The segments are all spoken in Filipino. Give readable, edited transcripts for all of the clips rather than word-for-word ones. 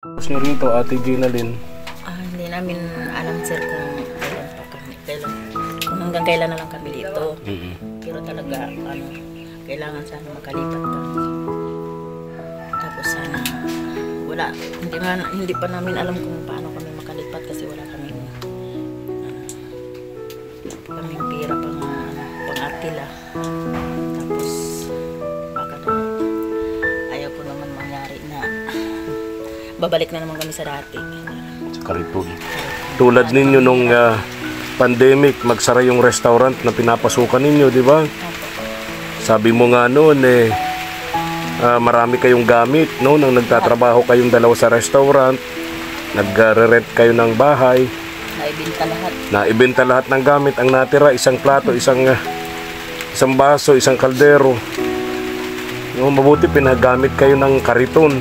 Tapos nyo rito, Ate Ginalyn. Hindi namin alam sir kung kailan pa kami. Kung hanggang kailan na lang kami dito. Pero talaga, kailangan sana makalipat kami. Tapos sana, wala. Hindi pa namin alam kung paano kami makalipat kasi wala kaming pira pang-atila. Tapos, baka na, ayaw ko naman mangyari na babalik na naman kami sa dati. Sa Kariton. Tulad ninyo nung pandemic, magsara yung restaurant na pinapasukan ninyo, di ba? Sabi mo nga noon marami kayong gamit, no? Nang nagtatrabaho kayong dalawa sa restaurant, nagre-rent kayo ng bahay. Naibenta lahat. Naibenta lahat ng gamit. Ang natira, isang plato, isang baso, isang kaldero. No, mabuti pinagamit kayo ng Kariton.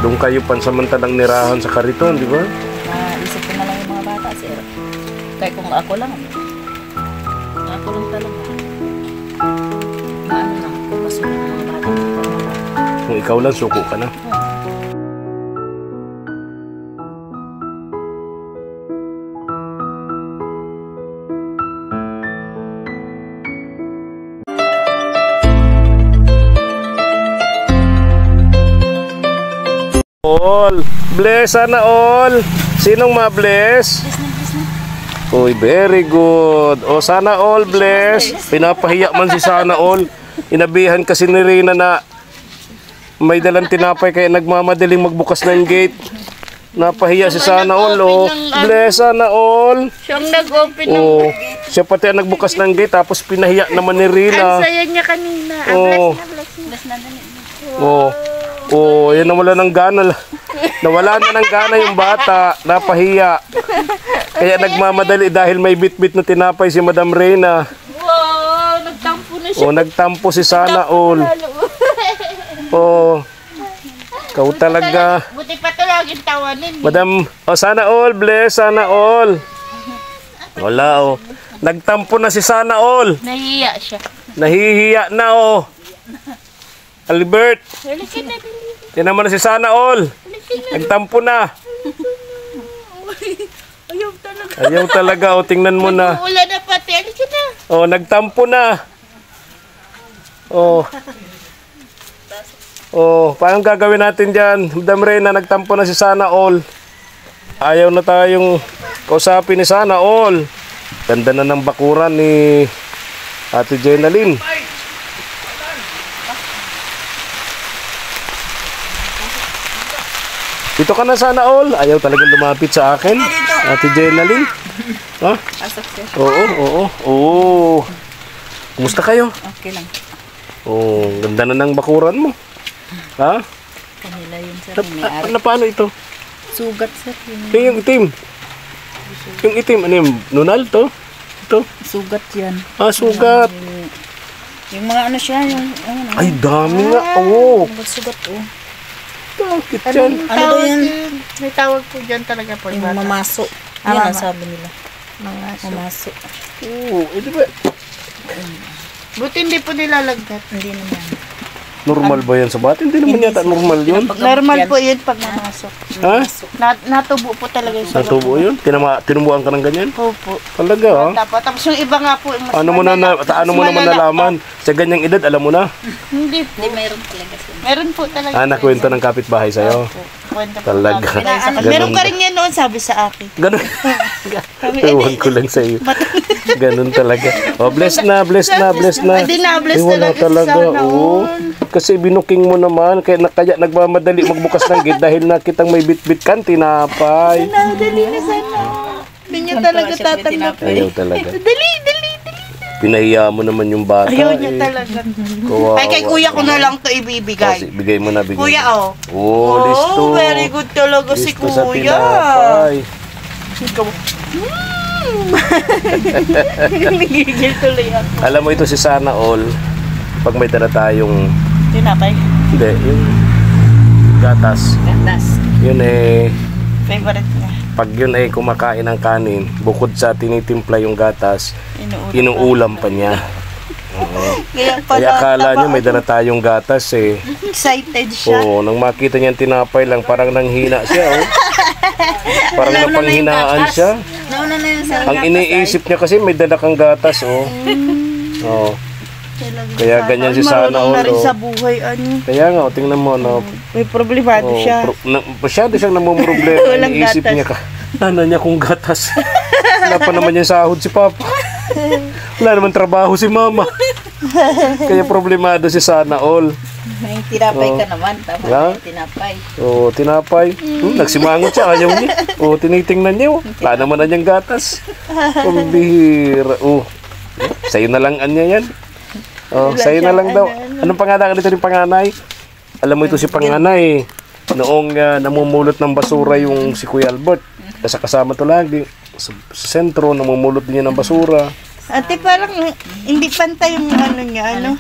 Doon kayo pansamantalang nirahan sa Kariton, di ba? Naisip ko na lang yung mga bata, sir. Kaya kung ako lang talaga. Maano lang, kung kasunod ng mga bata. Kung ikaw lang, suko ka na. All. Bless sana all. Sinong ma-bless? Uy, very good. O sana all bless. Pinapahiya man si sana all. Inabihan kasi ni Rina na may dalang tinapay kaya nagmamadaling magbukas ng gate. Napahiya si sana all. O, bless sana all. Siyang nag-open ng gate. Siya pati ang nagbukas ng gate tapos pinahiya naman ni Rina. Ang saya niya kanina. Bless na. Yan nawala ng gana. Nawala na ng gana yung bata. Napahiya. Kaya nagmamadali dahil may bit-bit na tinapay si Madam Reyna. Wow, nagtampo na siya. Nagtampo si sana all. Kau talaga. Buti pa ito laging tawanin. Madam, sana all, bless, sana all. Wala nagtampo na si sana all. Nahihiya siya. Nahihiya na Albert. Halikin na. Yan naman na si sana all. Nagtampo na. Ayaw talaga. Tingnan mo na. Ulan na pati. Halikin na. Nagtampo na. Paano gagawin natin dyan? Madam Reyna, nagtampo na si sana all. Ayaw na tayong kausapin ni sana all. Ganda na ng bakuran ni Ate Ginalyn. Dito ka na sana all. Ayaw talagang lumapit sa akin. Ate Ginalyn. Ha? Oo. Kumusta kayo? Okay lang. Ganda na ng bakuran mo. Ha? Kanila yun, sir. May-ari. Paano ito? Sugat, sir. Yung itim. Yung itim, ano yung nunal to? Ito? Sugat yan. Sugat. Yung mga ano siya, yung... Ay, dami nga. Sugat, Bakit yan? Ano daw yan? May tawag po dyan talaga po. Yung mamaso. Yan ang sabi nila. Mamaso. Di ba? Buti hindi po nilalagdat. Hindi naman. Normal ba yan sa bata? Hindi naman yata normal yun. Normal po yun pag namasok. Ha? Natubo po talaga yung sagot. Natubo yun? Tinubuan ka ng ganyan? Opo. Talaga Tapos yung iba nga po. Ano mo naman nalaman? Sa ganyang edad, alam mo na? Hindi po. Meron talaga siya. Meron po talaga. Nakwento ng kapitbahay sa'yo? Kwento po. Talaga. Meron ka rin yan noon, sabi sa akin. Ganun. Ewan ko lang sa'yo. Ganun talaga. Bless na. Hindi na, bless talaga si sana. Kasi binuking mo naman, kaya nagmamadali magbukas ng gate dahil nakitang may bit-bit kan tinapay. Dali na sana. Hindi niya talaga tatanggap. Ayaw talaga. Dali. Pinahiya mo naman yung bata. Ayaw niya talaga. Ay, kay kuya ko na lang to ibibigay. Bigay mo na. Kuya, listo. Very good talaga si Listo sa kuya. tinapay. Nagigil tuloy ako. Alam mo ito si sana all, pag may dala tayong Tinapay? hindi, yung gatas. Yun Favorite niya. pag yun ay kumakain ng kanin, bukod sa tinitimpla yung gatas, inuulam pa niya. Kaya Kaya pala akala nyo may dala tayong gatas eh. excited siya. Oo, nang makita niya yung tinapay lang, parang nanghina siya, oh. Parang napanghinaan siya. Nauna na yun sa Ang iniisip niya kasi may dala kang gatas, oh. Oo. Kaya ganyan si Sana Marunong na rin All, sa oh. buhay, ano. Kaya nga, oh, tingnan mo, no. May problemado Oh, siya. masyado siyang namumroblema. Walang Iniisip gatas. niya ka, nana niya kung gatas. Wala pa naman yung sahod si Papa. Wala naman trabaho si Mama. Kaya problemado si Sana All. may tinapay ka naman. Tama Yeah. na yung tinapay. Oo, tinapay. Nagsimangot siya, ayaw niya. Oo, tinitingnan niya. Wala naman na niyang gatas. Pambihira. Oo. Sa'yo na lang anya yan. Oh, sa'yo na lang daw. Anong pangalan nito ng panganay? Alam mo ito si panganay. Noong namumulot ng basura yung si Kuya Albert. Kasi kasama to lagi. Sa sentro, namumulot din niya ng basura. Ate, parang hindi pantay yung ano niya, ano?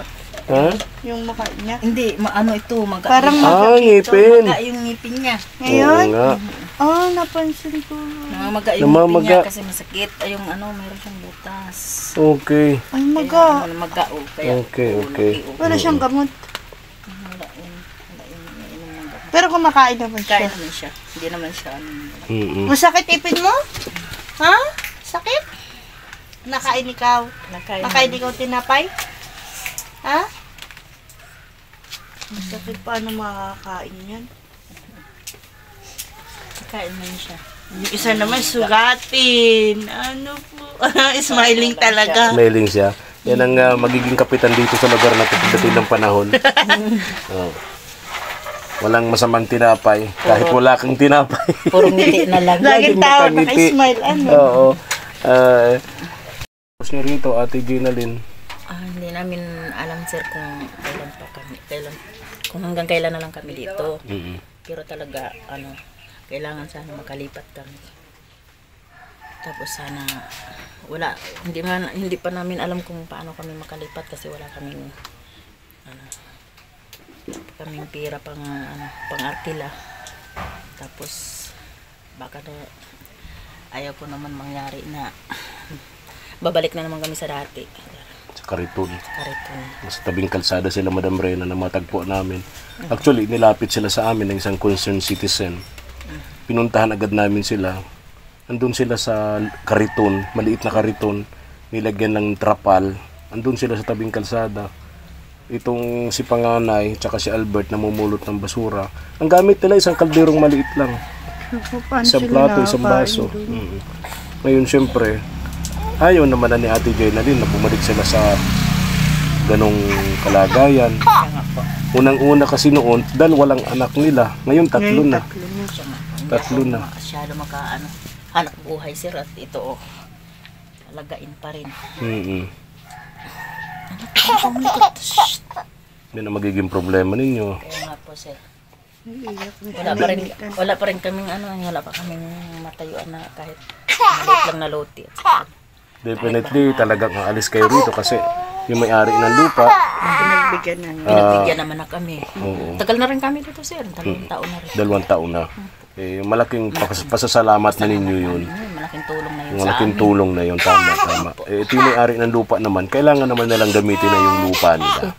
Ha? Yung mukha niya. Hindi, ano ito, maga. Parang Ngipin. Maga yung ngipin niya. Ngayon? Oo nga. Oh, napansin ko. Namamaga yung ngipin niya kasi masakit. Ay, yung ano, mayroon siyang butas. Okay. Ay, maga. Ano, maga, oh. Kaya, Okay, okay. Wala siyang gamot. Wala yun inom ng gamot. Pero kumakain naman Kain siya. naman siya. Hindi naman siya, ano. Mm-mm. Masakit ipin mo? Ha? Sakit? Nakain ikaw? Nakain ikaw tinapay? Ha? Masakit, paano makakain yan? Kain naman siya. Yung isa naman sugatin. Ano po? Smiling talaga. Smiling siya. Yan ang magiging kapitan dito sa lugar na pagdating ng panahon. Oh. Walang masamang tinapay. Kahit wala kang tinapay. Puro ngiti na lang. Laging tawa, makangiti. naka-smile. Ano? Oo. Tapos nyo rito, Ate Gina Lynn. Hindi namin alam, sir, kung kung hanggang kailan na lang kami dito. Mm-mm. Pero talaga, kailangan sana makalipat kami. Tapos sana, hindi pa namin alam kung paano kami makalipat kasi wala kaming pira pang arkila. Tapos baka na ayaw ko naman mangyari na babalik na naman kami sa dati. Sa Kariton. Kariton. Sa tabing kalsada sila, Madam Reyna, na matagpo namin. Actually, nilapit sila sa amin ng isang concerned citizen. Pinuntahan agad namin sila. Andun sila sa Kariton, maliit na Kariton. Nilagyan ng trapal. Andun sila sa tabing kalsada. Itong si Panganay, tsaka si Albert, namumulot ng basura. Ang gamit nila, isang kalderong maliit lang. Isang plato, isang baso. Ngayon, syempre, ayaw naman na ni Ate Gina Lynn na bumalik sila sa ganong kalagayan. Unang-una kasi noon, dahil walang anak nila. Ngayon, tatlo na. Tatlo na. Masyado hanap buhay, sir, at ito, alagain pa rin. Yan ang magiging problema ninyo. Kaya nga po, sir. Wala pa rin kaming wala pa kaming matayuan na kahit maliit lang na loti. Definitely, talagang aalis kayo rito kasi yung may-ari ng lupa. Pinagbigyan naman na kami. Oo. Tagal na rin kami dito, sir. 2 taon na rin. 2 taon na. Malaking pasasalamat na ninyo yun. Malaking tulong na yun Malaking tulong na yun. Tama, tama. Ito yung may-ari ng lupa naman. Kailangan naman nilang gamitin na yung lupa nila.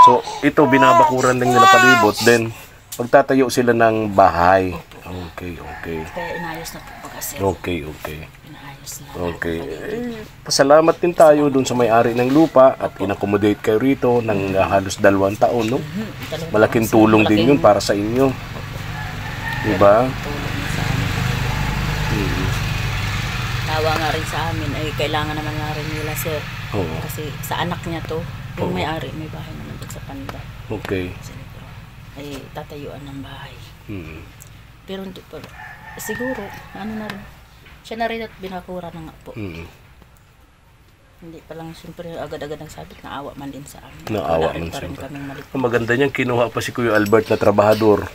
So, ito binabakuran lang nila palibot. Then, magtatayo sila ng bahay. Okay, okay. Kaya inayos na po kasi. Okay, okay. Inayos na. Okay. Pasalamat din tayo dun sa may-ari ng lupa at in-accommodate kayo rito ng halos 2 taon, no? Malaking tulong din yun para sa inyo. Diba? Tulong na sa amin. Tawa nga rin sa amin ay kailangan naman nga rin nila, sir. Oo. Kasi sa anak niya to, yung may-ari, may bahay naman doon sa Panda. Okay. Ay tatayuan ng bahay. Hmm. Pero hindi pa. Siguro, na rin. Siya na rin at binakura na nga po. Hindi pa lang siyempre agad-agad nagsabit na awa man din sa amin. Naawa Wala rin man pa rin siyempre. kaming mali. Ang maganda niyan, kinuha pa si Kuya Albert na trabahador.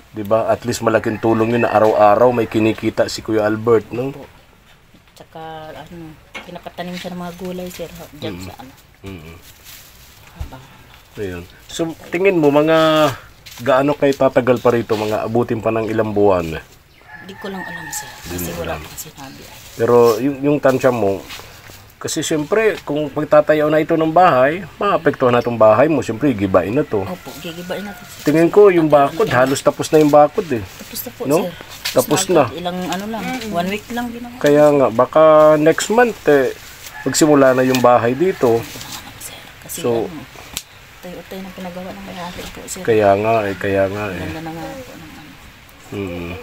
Diba? At least malaking tulong yun na araw-araw may kinikita si Kuya Albert, no? Tsaka pinapatanim siya ng mga gulay, sir. Diyan sa habang. Ayun. So, tingin mo, mga gaano kayo tatagal pa rito? Mga abutin pa ng ilang buwan? Hindi ko lang alam, sir. Kasi wala pang sinabi. Pero yung tansya mo, Kasi siyempre, kung pagtatayaw na ito ng bahay, maapektuhan na itong bahay mo. Siyempre, gibain na to. Opo, gigibain natin. Tingin ko, yung bakod, halos tapos na yung bakod eh. Tapos na po, No? sir. Tapos na. Ilang ano lang, 1 week lang ginawa. Kaya nga, baka next month, magsimula na yung bahay dito. Sir, kasi So, tayo-tayo na pinagawa ng may-ari po, sir. kaya nga eh. Ganda na nga po ng ano.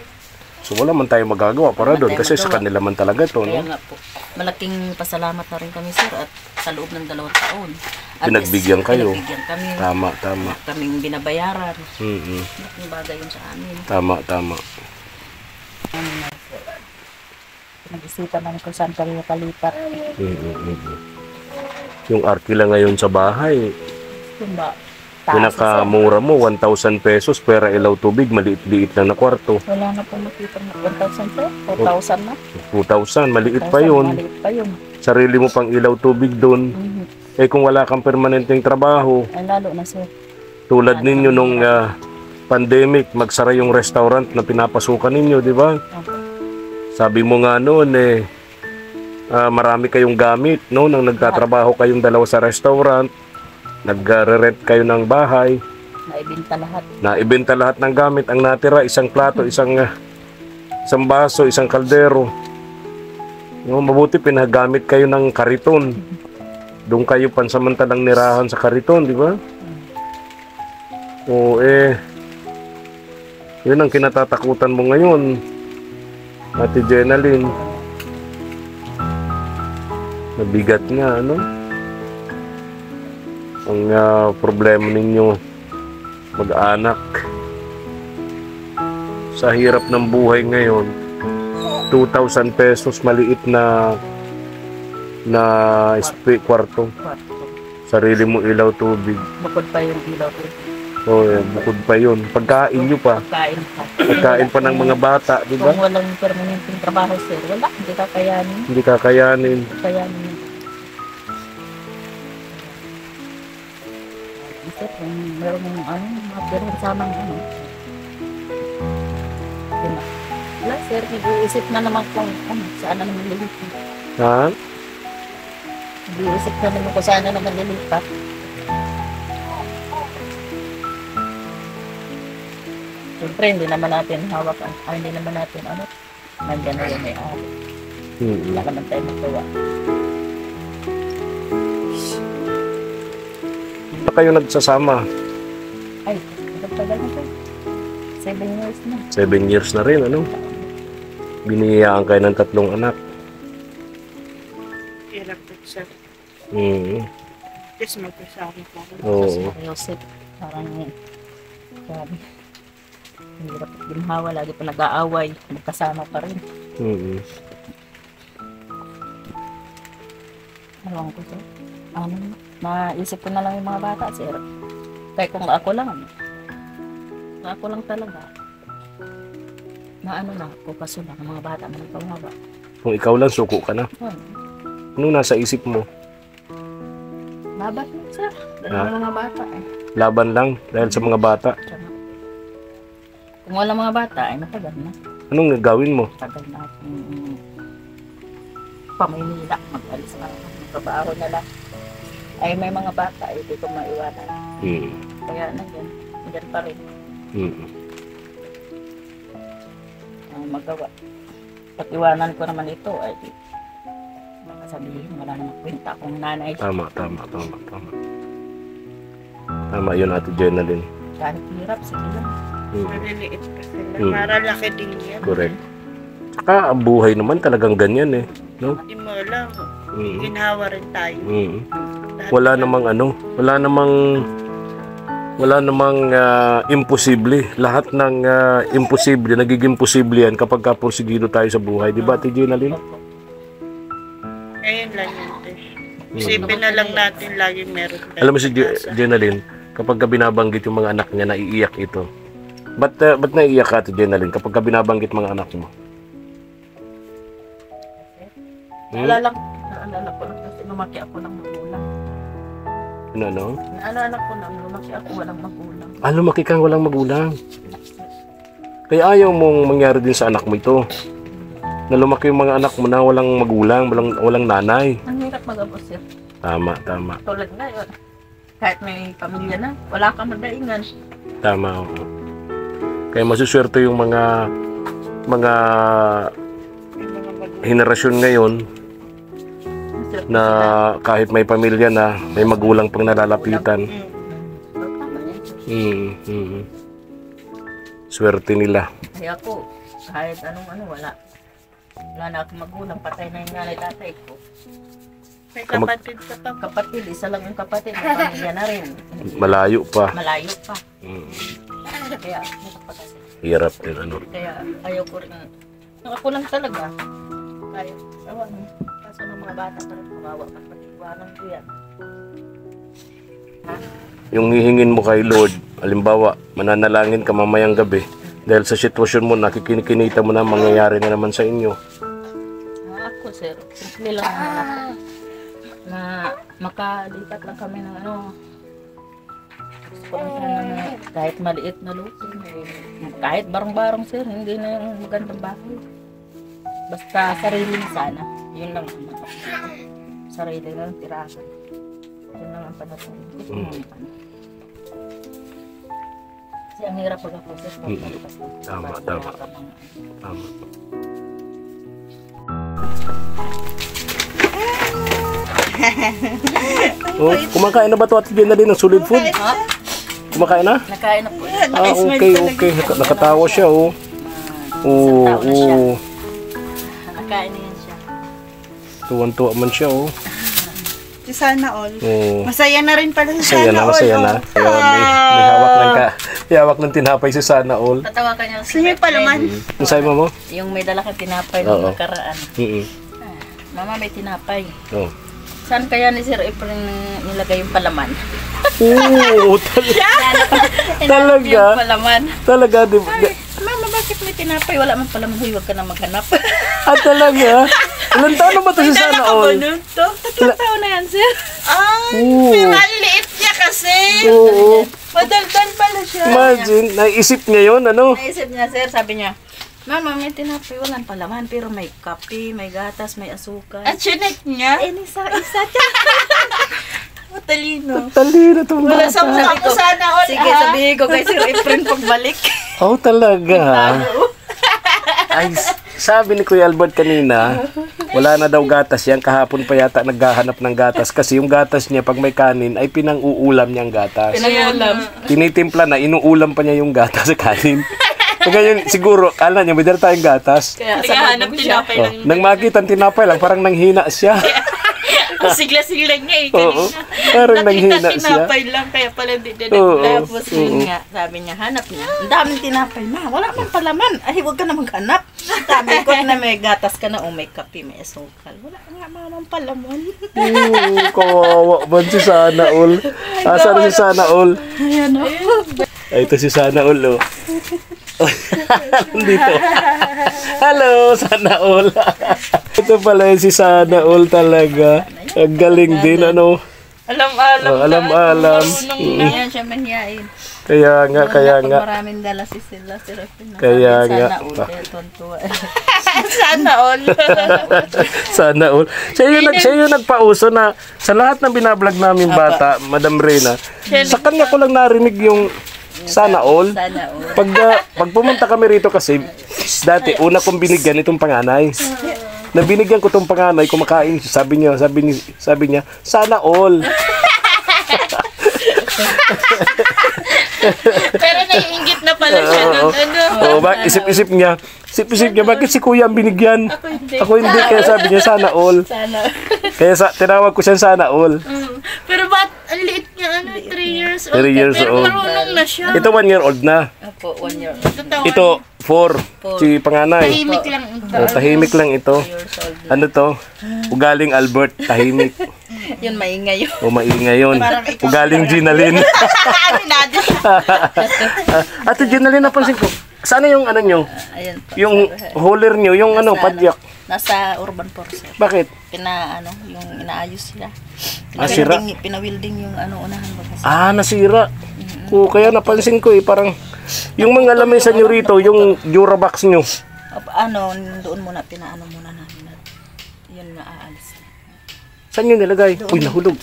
So, wala man tayo magagawa para doon. Kasi sa kanila man talaga to, Kaya no? nga po, malaking pasalamat na rin kami, sir, at sa loob ng 2 taon. At Pinagbigyan least, kayo. Pinagbigyan kami. Tama, tama. Kaming binabayaran. Mm-mm. Malaking bagay yun sa amin. Tama, tama. Nag-isipan namin kung saan kami nakalipat. Yung arkila ngayon sa bahay, Kung ba, pinakamura mo, 1,000 pesos, pera ilaw tubig, maliit-liit lang na kwarto. wala na po makita na 1,000 sir. 4,000 na. 2,000, maliit pa yun. Maliit pa yun. Sarili mo pang ilaw tubig doon. Eh kung wala kang permanenteng trabaho, Ay, lalo na sir. tulad ninyo nung pandemic, magsara yung restaurant na pinapasukan ninyo, di ba? Opo. Sabi mo nga noon marami kayong gamit, no? Nang nagtatrabaho kayong dalawa sa restaurant, nagre-rent kayo ng bahay, Naibinta lahat. naibenta lahat ng gamit, ang natira isang plato, isang baso, isang kaldero. No, mabuti pinagamit kayo ng kariton. Doon kayo pansamantalang nirahan sa kariton, di ba? O yun ang kinatatakutan mo ngayon, Ate Jenaline. Mabigat nga, ano? Ang problema ninyo, mag-anak. Sa hirap ng buhay ngayon, 2,000 pesos, maliit na kwarto. Sarili mo ilaw tubig. Bukod pa yung ilaw po. Bukod pa yun. Pagkain nyo pa. Pagkain pa. Pagkain pa ng mga bata, di ba? Kung walang permanenteng trabaho sir, wala. Hindi kakayanin. Hindi kakayanin. Kakayanin. Sir, kung meron ng mga perang samang wala sir, nag-iisip na naman kung saan na naman lilipat. Ha? Nag-iisip na naman kung saan na naman lilipat. Siyempre, hindi naman natin hawak, hindi naman natin nandiyan na yung may-ari. Wala naman tayo magawa. Ba kayo nagsasama? Ay, tagal na tayo. 7 years na. 7 years na rin, ano? Biniyayaan kayo ng 3 anak. Hirap po, sir. Yes, magkasama po. Oo. Joseph, parang grabe. Hirap at ginhawa, lagi pa nag-aaway. Magkasama pa rin. Ewan ko sir. Naisip ko na lang yung mga bata, sir. Kaya kung ako lang talaga, na kukaso lang, ang mga bata na nagpamaba. Kung ikaw lang, suko ka na. Anong nasa isip mo? Laban lang, sir. Dahil mga bata Laban lang dahil sa mga bata. Kung wala mga bata, ay matagal na. Anong gagawin mo? Tagal na Pamaynila, mag-alis na ako. Magbabaho na lang. Ay may mga bata, hindi ko maiwanan. Kaya nandiyan pa rin. Magawa. Pag iwanan ko naman ito, ay makasabihin, wala namang kwenta akong nanay. Tama. Tama yun, Ate Jenaline. Kahit hirap, sige lang. Maliliit pa sila. Maralaki din yan. Correct. Saka ang buhay naman talagang ganyan eh. No? Hindi mo alam. Ginhawa rin tayo. Wala namang imposible. Lahat ng imposible, nagiging posible yan kapag kapursigido tayo sa buhay. Di ba, Ate Jenaline? Ngayon lang yun. Isipin na lang natin laging meron tayo. Alam mo si Jenaline, kapag binabanggit yung mga anak niya, naiiyak ito. Ba't naiiyak ka, Ate Jenaline, kapag binabanggit mga anak mo? Naalala ko lang kasi lumaki ako ng magulang. Ano? Naalala ko lang lumaki ako walang magulang. Lumaki kang walang magulang. Kaya ayaw mong mangyari din sa anak mo ito. Na lumaki yung mga anak mo na walang magulang, walang nanay. Ang hirap mag-abos, sir. Tama, tama. Tulad ngayon, kahit may pamilya na, wala kang magdaingan. Tama, oo. Kaya masuswerte yung mga henerasyon ngayon Sir, na kahit may pamilya na, may magulang pang nalalapitan. tama yan. Swerte nila. Kaya ako, kahit anong wala. Wala na akong magulang, patay na yung nanay tatay ko. May kapatid ka pa. Kapatid, isa lang yung kapatid, may pamilya na rin. Malayo pa. Malayo pa. Mm. Kaya, nakapagkasi. Hirap din, ano. Kaya ayaw ko rin. Ako lang talaga. Kaya, awan. Kaso ng mga bata parang kawawa ka patiwanan ko yan. Yung hihingin mo kay Lord, halimbawa, mananalangin ka mamayang gabi, dahil sa sitwasyon mo, nakikinikita mo na mangyayari na naman sa inyo. Ako, sir, simple lang naman ako. Na makalipat lang kami ng gusto ko lang sana na kahit maliit na lupa, kahit barong-barong, sir, hindi na yung magandang bahay. Basta sarili na sana. Yun lang naman. Sarili na lang tirahan. Yun lang ang panatong. Gusto mo naman. Kasi ang hirap pag ako, sir, pagkalipas ko. Tama, tama. Tama. Oh, kumakain na ba ito at din na din ng solid food? Kumakain na? Nakain na po. Okay. Nakatawa siya, oh. Oo, Isang taon na siya. oo. Nakain na yan siya. Tuwan-tuwa man siya, oh. Si Sana All. Oo. Masaya na rin pala si Masaya Sana na, All. masaya na. oh. Ayun, may hawak ng tinapay si Sana All. Tatawa ka niya. Gusto niyo pa naman. Ang sabi mo? Yung may dala kang tinapay Oo. nung nakaraan. Mama, may tinapay. Oh. Saan kaya ni Sir Efren nilagay yung palaman? Oo, Talaga? Yung palaman. talaga, di ba? Mama, bakit may tinapay? Wala man palaman. Huy, wag ka na maghanap. Talaga? Ilan taon na ba ito si Sana All? Tatlong taon na yan, Sir. Ay, Oo. pero ang liit niya kasi. Oo. Madaldal pala siya. Imagine, naisip niya yun, ano? Naisip niya, Sir, sabi niya, Mama, may tinapay. Walang palaman, pero may kape, may gatas, may asukal. At chinek niya. Isa. Matalino. Talino itong Wala sa bata. ako Sana All. Sige, sabihin ko kay Sir Efren pagbalik. Oh, talaga? Ay, sabi ni Kuya Albert kanina, wala na daw gatas yan. Kahapon pa yata naghahanap ng gatas. Kasi yung gatas niya, pag may kanin, ay pinang-uulam niyang gatas. Pinangulam. Tinitimpla na, inuulam pa niya yung gatas sa kanin. Kaya yun, siguro, kala niya, may dala tayong gatas. Kaya Naghahanap sabog siya. tinapay Oh, lang. nang makita ang tinapay lang, parang nanghina siya. Ang sigla-sigla niya eh. Oo, Kanina. parang Nakita nanghina siya. tinapay lang, kaya pala di Oo. Tapos yun nga, sabi niya, hanap niya. Ang daming tinapay, ma. Wala man palaman. Ay, huwag ka na maghanap. Sabi ko na may gatas ka na o may kape, may asukal. Wala nga mamang palaman. Oo, kawawa man si Sana All. Asan si Sana All? Ayan o. Ay, ito si Sana All, oh. Dito. Hello, Sana All. Ito pala yung si Sana All talaga. Ang galing din, ano. Alam-alam. Oh, alam-alam. Ayan siya mahihain. Kaya nga. Pag maraming dala si sila, si Refin. Kaya nga. Sana ulit, tontuwa. Sana All. Sana All. Siya yung nagpauso na sa lahat ng binablog namin bata, Madam Reyna, sa kanya ko lang narinig yung Sana All. Sana ulit. Pag pumunta kami rito kasi, dati, una kong binigyan itong panganay. Na binigyan ko itong panganay, kumakain, sabi niya, Sana All. Pero naiingit na pala siya. Oo, isip-isip niya, bakit si Kuya ang binigyan? Ako hindi, kaya sabi niya, Sana All. Sana. Kaya tinawag ko siya Sana All. Pero ba't ang liit niya? 3 years old. 3 years Pero old. marunong na siya. Ito 1 year old na. Opo, 1 year old. Totoo. Ito 4, si panganay. Tahimik lang ito. Tahimik lang ito. Years old. Ano to? Ugaling Albert, tahimik. Yun, maingay yun. O maingay yun. Ugaling Ginaline. Minado siya. Ate Ginaline, napansin ko. Sana yung ano nyo? Ayan po. Yung holder nyo, yung ano, padyak. Nasa Urban Force. Bakit? Yung inaayos sila. Sira? Pinawilding yung unahan ba kasi. Nasira. Kaya napansin ko parang yung mga lamesa nyo rito, yung Durabox nyo. Doon muna, pinaano muna namin. Yun na aalis. Saan yun nilagay? Uy, nahulog.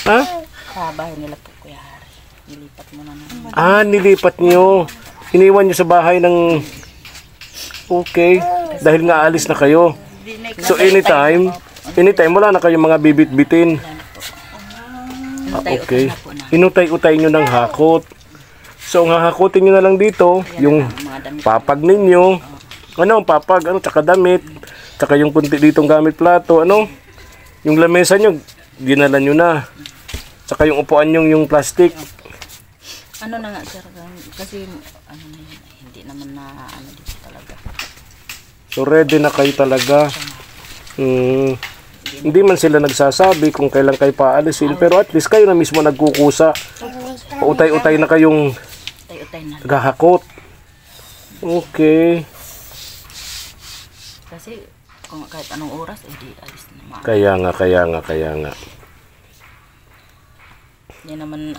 Ha? Sa bahay nila po, Kuya Hari. Nilipat muna namin. Ah, nilipat nyo. Iniwan nyo sa bahay ng... Okay. Dahil nga alis na kayo. So anytime wala na kayong mga bibit-bitin. Okay. Inutay-utay nyo ng hakot. So ang hahakutin nyo na lang dito, yung papag ninyo. Ano, papag, tsaka damit. Tsaka yung kunti ditong gamit plato, yung lamesa nyo, dinala nyo na. Tsaka yung upuan nyo, yung plastic. Ano na nga, sir, kasi hindi naman na dito talaga. So ready na kayo talaga. Hindi man sila nagsasabi kung kailan kayo paalisin, pero at least kayo na mismo nagkukusa. Pautay-utay na kayong naghahakot. Okay. Kasi kung kahit anong oras, di alis na. Kaya nga. Hindi naman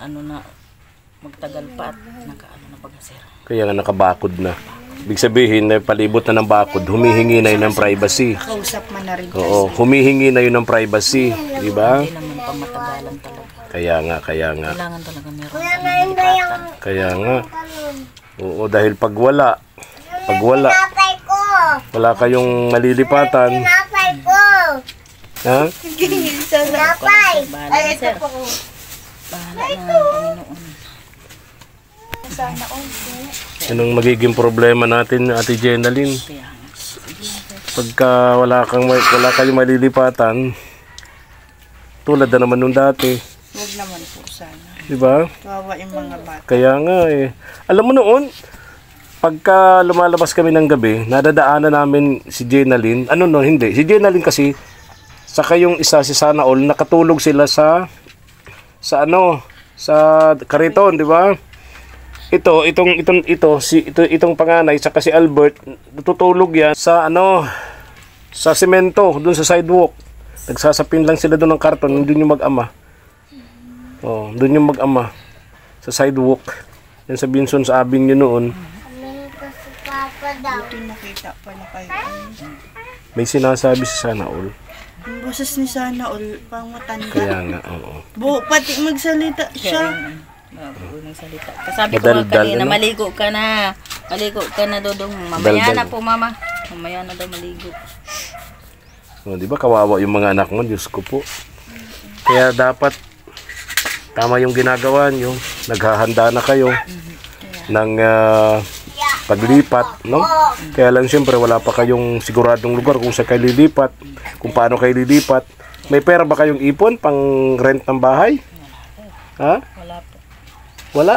magtagal pa at na baga, sir. Kaya nga nakabakod na. Ibig sabihin, palibot na ng bakod, humihingi na yun ng privacy. Kausap man na rin. Oo, humihingi na yun ng privacy. Diba? Hindi naman pamatagalan talaga. Kaya nga. Kailangan talaga meron. Kaya nga. Oo, dahil pag wala, wala kayong malilipatan. Ha? Bahala na, sir. Bahala na, Panginoon. Anong magiging problema natin, Ate Jenaline? Pagka wala kayong malilipatan, tulad na naman nung dati. Huwag naman po sana. Diba? Kawawa yung mga bata. Kaya nga eh. Alam mo noon, pagka lumalabas kami ng gabi, nadadaanan namin si Jenaline. Hindi. Si Jenaline kasi, saka yung isa si Sana All, nakatulog sila sa kariton, di ba? Itong panganay, saka si Albert, natutulog yan sa semento, dun sa sidewalk. Nagsasapin lang sila dun ng karton, dun yung mag-ama. Oh, dun yung mag-ama. Sa sidewalk. Yan sa Binson sa Avenue noon. Buti nakita pa na kayo. May sinasabi si Sana All. Yung boses ni Sana All, pang matanda. Kaya nga, oo. Pati magsalita siya. Unang salita. Kasabi ko nga kanina, maligo ka na. Maligo ka na, Dodong. Mamaya na po, Mama. Mamaya na daw maligo. Oh, di ba kawawa yung mga anak mo, Diyos ko po. Kaya dapat tama yung ginagawa nyo. Naghahanda na kayo ng paglipat, no? Kaya lang siyempre wala pa kayong siguradong lugar kung saan kayo lilipat, kung paano kayo lilipat. May pera ba kayong ipon pang rent ng bahay? Ha? Wala po. Wala?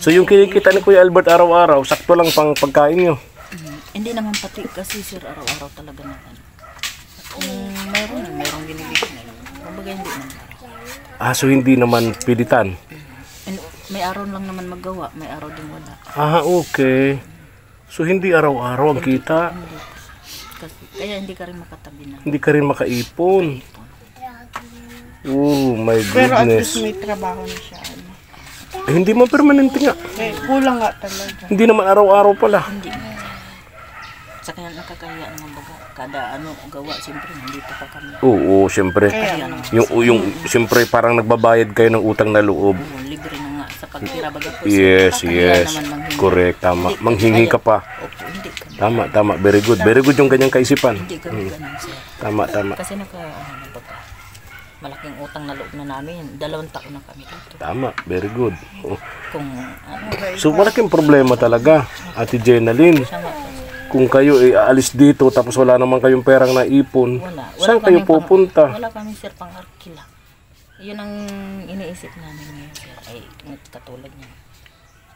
So yung kinikita ni Kuya Albert araw-araw, sakto lang pang pagkain nyo? Hindi naman pati kasi, sir, araw-araw talaga naman. Kung mayroong binibigyan. Kumbaga hindi naman araw. So hindi naman pilitan? And may araw lang naman magawa, may araw din wala. Okay. So hindi araw-araw ang kita? Kaya hindi ka rin makatabi na. Hindi ka rin makaipon? Oh my goodness. Pero at least may trabaho na siya. Hindi man permanente nga. Kulang nga talaga. Hindi naman araw-araw pala. Hindi. Sa kanya nakakahiya naman baga. Kada gawa, siyempre, nandito pa kami. Oo, siyempre. Yung siyempre parang nagbabayad kayo ng utang na loob. Libre na nga sa pagtira baga po. Yes. Correct, tama. Manghingi ka pa. Opo, hindi kami. Tama. Very good. Very good yung ganyang kaisipan. Hindi kami ganun, sir. Tama. Kasi malaking utang na loob na namin. 2 taon na kami dito. Tama. Very good. Oh. Kung So malaking problema talaga, Ate Jenaline. Kung kayo aalis dito tapos wala naman kayong perang naipon, saan kayo pupunta? Wala kami, sir, pang arkila. Yun ang iniisip namin ngayon, sir. Ay, katulad niya.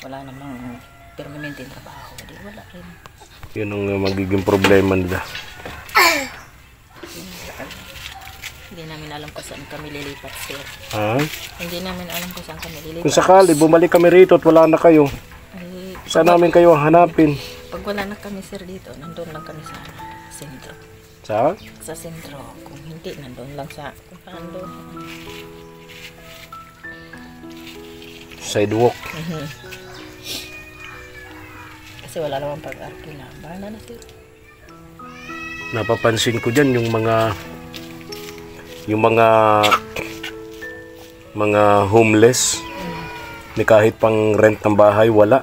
Wala namang permanente trabaho. Di wala rin. Yun ang magiging problema nila. Hindi namin alam kung saan kami lilipat, sir. Ha? Hindi namin alam kung saan kami lilipat. Kung sakali bumalik kami rito at wala na kayo, saan namin kayo hanapin? Pag wala na kami, sir, dito, nandun lang kami sa sentro. Sa sentro. Kung hindi, nandun lang sa sidewalk. Kasi wala naman pag-arkila. Bahala na sir. Napapansin ko dyan yung mga homeless. Ni kahit pang rent ng bahay, wala.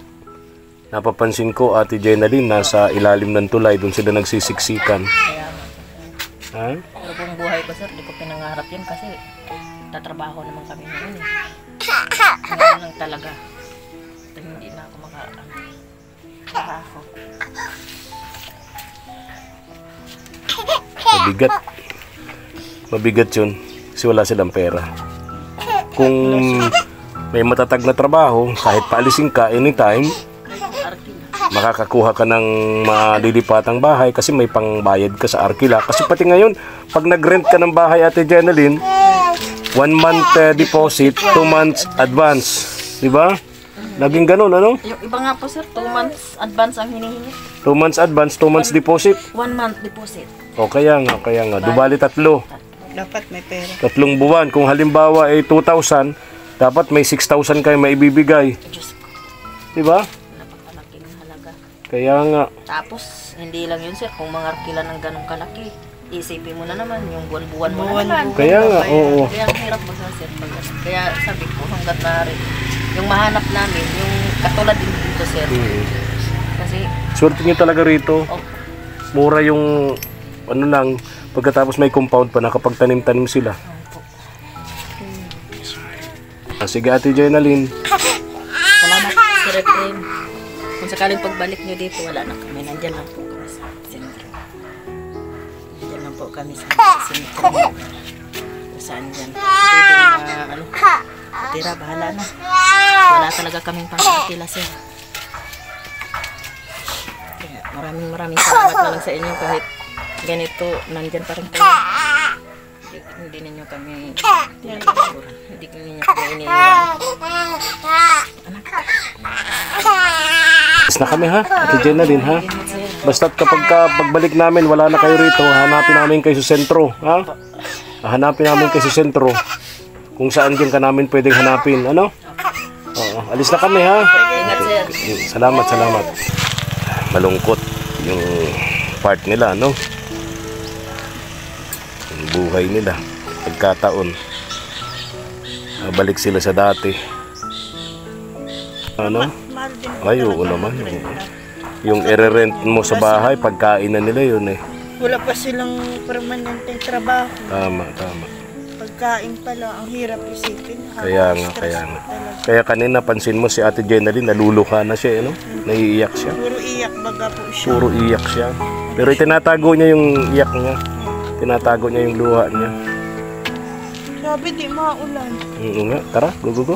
Napapansin ko, Ate Jenaline, nasa ilalim ng tulay, doon sila nagsisiksikan. Kaya nga. Ha? Pero kung buhay ko sir, di ko pinangarap yan kasi tatrabaho naman kami ngayon eh. Ngayon lang talaga. Ito hindi na ako makatrabaho. Mabigat yun kasi wala silang pera. Kung may matatag na trabaho, kahit paalisin ka anytime, makakakuha ka ng malilipatang bahay kasi may pangbayad ka sa arkila. Kasi pati ngayon, pag nag-rent ka ng bahay, Ate Jenaline, 1 month deposit, 2 months advance. Diba? Naging ganun, ano? Yung iba nga po sir, 2 months advance ang hinihingi. 2 months advance, 2 months deposit. 1 month deposit. O kaya nga. Dubali 3. Dapat may pera. 3 buwan. Kung halimbawa ay 2,000, dapat may 6,000 kayo maibibigay. Diyos ko, Diba? napakalaking halaga. Kaya nga. Tapos, hindi lang yun sir, kung mga arkila ng ganong kalaki, isipin mo na naman, yung buwan-buwan mo na Buwan-buwan. naman. Kaya nga, oo. Kaya ang hirap mo sir, kaya sabi ko, hanggat maaari, yung mahanap namin, yung katulad din dito sir. Kasi, Swerte nyo talaga rito. oh, Mura yung ano lang, pagkatapos may compound pa, nakapagtanim-tanim sila. Sige Ate Jenaline. salamat sir Efrem. Kung sakaling pagbalik nyo dito, wala na kami. Nandyan lang po kami sa sentro. Nandyan lang po kami sa sentro. Kung saan dyan. Pwede na, tira, bahala na. Wala talaga kaming pangkakila, sir. Kaya maraming salamat na lang sa inyo kahit ganito, nandyan pa rin kayo. Hindi ninyo kami tinatapura. Hindi ninyo kami iniiwan. Anak. Na kami ha, Ate Jenaline ha. Basta't pagbalik namin, wala na kayo rito, hanapin namin kayo sa sentro, ha? Hanapin namin kayo sa sentro. Kung saan din ka namin pwedeng hanapin, ano? Oo, alis na kami ha. Ingat, sir. Salamat. Malungkot yung part nila, no? Yung buhay nila, pagkataon. Balik sila sa dati. Ano? Mahal din po Ay, oo naman. Yung i-rent mo sa bahay, pagkain na nila yun eh. Wala pa silang permanenteng trabaho. Tama. Pagkain pala, ang hirap isipin. Kaya nga. Kaya kanina pansin mo si Ate Jenaline, naluluha na siya, ano? Naiiyak siya. Puro iyak baga po siya. Puro iyak siya. Pero itinatago niya yung iyak niya. Tinatago niya yung luha niya. Sabi di maulan. Oo nga, tara, go.